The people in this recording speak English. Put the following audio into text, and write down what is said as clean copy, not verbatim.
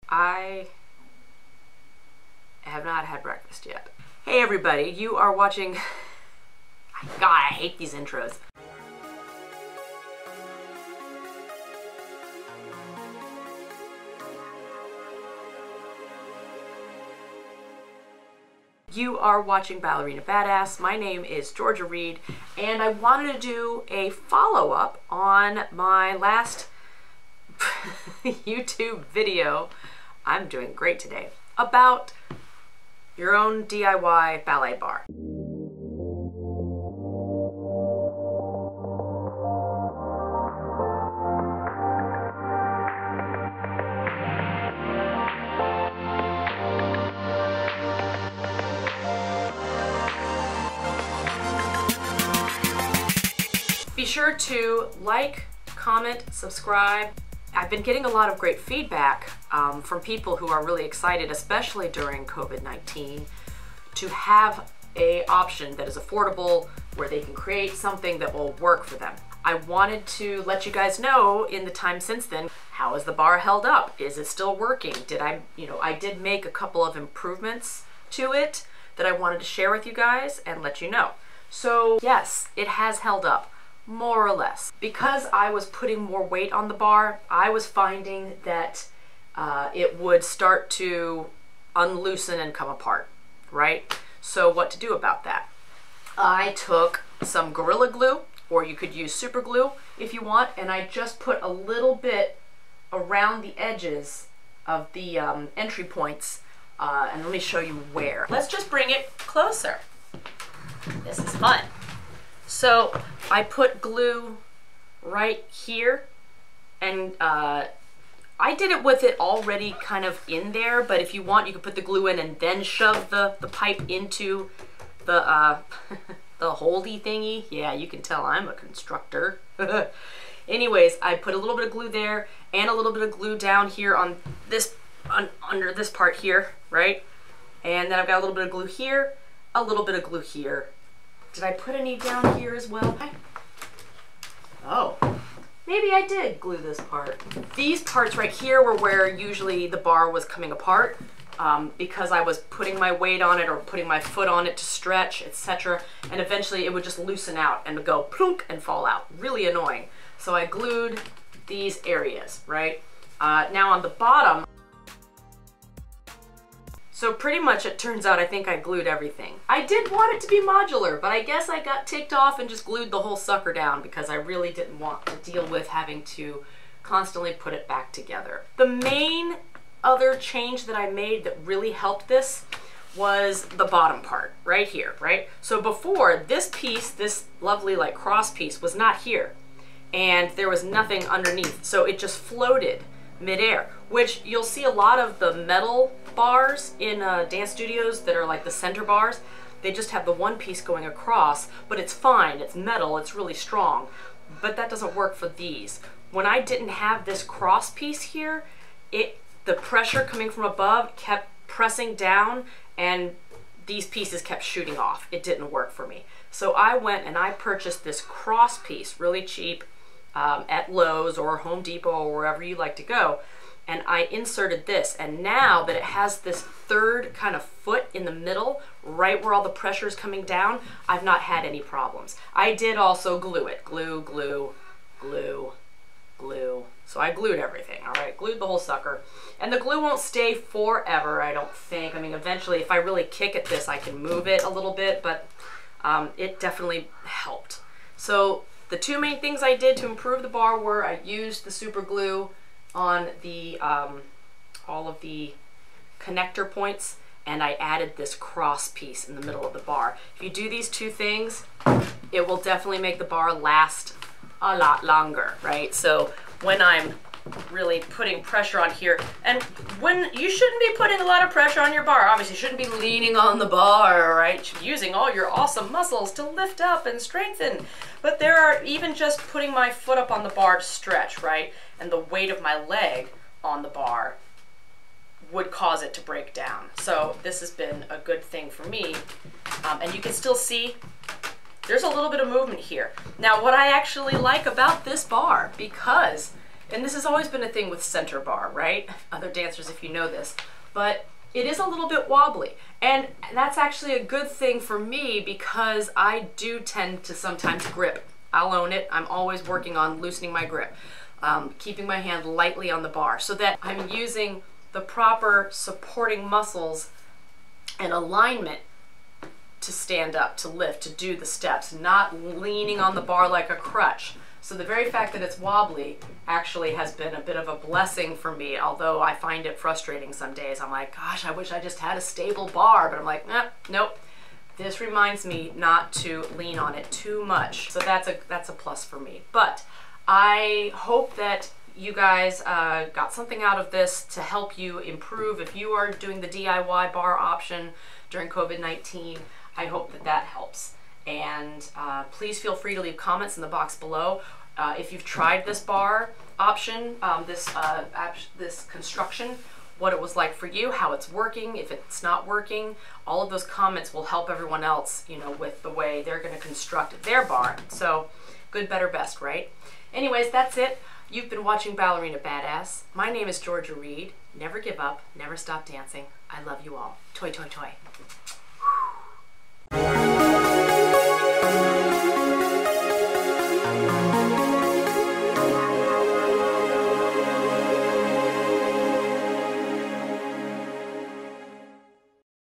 I have not had breakfast yet. Hey everybody, you are watching... God, I hate these intros. You are watching Ballerina Badass. My name is Georgia Reed, and I wanted to do a follow-up on my last YouTube video. I'm doing great today. About your own DIY ballet bar. Be sure to like, comment, subscribe. I've been getting a lot of great feedback from people who are really excited, especially during COVID-19, to have an option that is affordable where they can create something that will work for them. I wanted to let you guys know in the time since then, how is the bar held up? Is it still working? I did make a couple of improvements to it that I wanted to share with you guys and let you know. So yes, it has held up. More or less. Because I was putting more weight on the bar, I was finding that it would start to unloosen and come apart, right? So what to do about that? I took some Gorilla Glue, or you could use super glue if you want, and I just put a little bit around the edges of the entry points, and let me show you where. Let's just bring it closer. This is fun. So I put glue right here, and I did it with it already kind of in there, but if you want, you could put the glue in and then shove the pipe into the the holdy thingy. Yeah, you can tell I'm a constructor. Anyways, I put a little bit of glue there and a little bit of glue down here on this, under this part here, right? And then I've got a little bit of glue here, a little bit of glue here. Did I put any down here as well? Oh, maybe I did glue this part. These parts right here were where usually the bar was coming apart because I was putting my weight on it or putting my foot on it to stretch, etc. And eventually it would just loosen out and go plunk and fall out. Really annoying. So I glued these areas, right? Now on the bottom, so pretty much it turns out I think I glued everything. I did want it to be modular, but I guess I got ticked off and just glued the whole sucker down because I really didn't want to deal with having to constantly put it back together. The main other change that I made that really helped this was the bottom part, right here, right? So before, this piece, this lovely like cross piece, was not here, and there was nothing underneath, so it just floated midair, which you'll see a lot of the metal bars in dance studios that are like the center bars. They just have the one piece going across, but it's fine, it's metal, it's really strong. But that doesn't work for these. When I didn't have this cross piece here, the pressure coming from above kept pressing down and these pieces kept shooting off. It didn't work for me. So I went and I purchased this cross piece, really cheap, at Lowe's or Home Depot or wherever you like to go, and I inserted this, and now that it has this third kind of foot in the middle, right where all the pressure is coming down, I've not had any problems. I did also glue it. Glue, glue, glue, glue. So I glued everything, all right? Glued the whole sucker. And the glue won't stay forever, I don't think. I mean, eventually, if I really kick at this, I can move it a little bit, but it definitely helped. So the two main things I did to improve the bar were I used the super glue on the all of the connector points, and I added this cross piece in the middle of the bar. If you do these two things, it will definitely make the bar last a lot longer, right? So when I'm really putting pressure on here, and when you shouldn't be putting a lot of pressure on your bar, obviously you shouldn't be leaning on the bar, right? You should be using all your awesome muscles to lift up and strengthen. But there are, even just putting my foot up on the bar to stretch, right? And the weight of my leg on the bar would cause it to break down. So this has been a good thing for me. And you can still see there's a little bit of movement here. Now what I actually like about this bar, because and this has always been a thing with center bar, right? Other dancers, if you know this, but it is a little bit wobbly. And that's actually a good thing for me because I do tend to sometimes grip. I'll own it. I'm always working on loosening my grip, keeping my hand lightly on the bar so that I'm using the proper supporting muscles and alignment to stand up, to lift, to do the steps, not leaning on the bar like a crutch. So the very fact that it's wobbly actually has been a bit of a blessing for me, although I find it frustrating some days. I'm like, gosh, I wish I just had a stable bar, but I'm like, nope. This reminds me not to lean on it too much. So that's a plus for me. But I hope that you guys got something out of this to help you improve. If you are doing the DIY bar option during COVID-19, I hope that that helps. And please feel free to leave comments in the box below. If you've tried this bar option, this construction, what it was like for you, how it's working, if it's not working, all of those comments will help everyone else, you know, with the way they're going to construct their bar. So good, better, best, right? Anyways, that's it. You've been watching Ballerina Badass. My name is Georgia Reed. Never give up, never stop dancing. I love you all. Toi, toi, toi.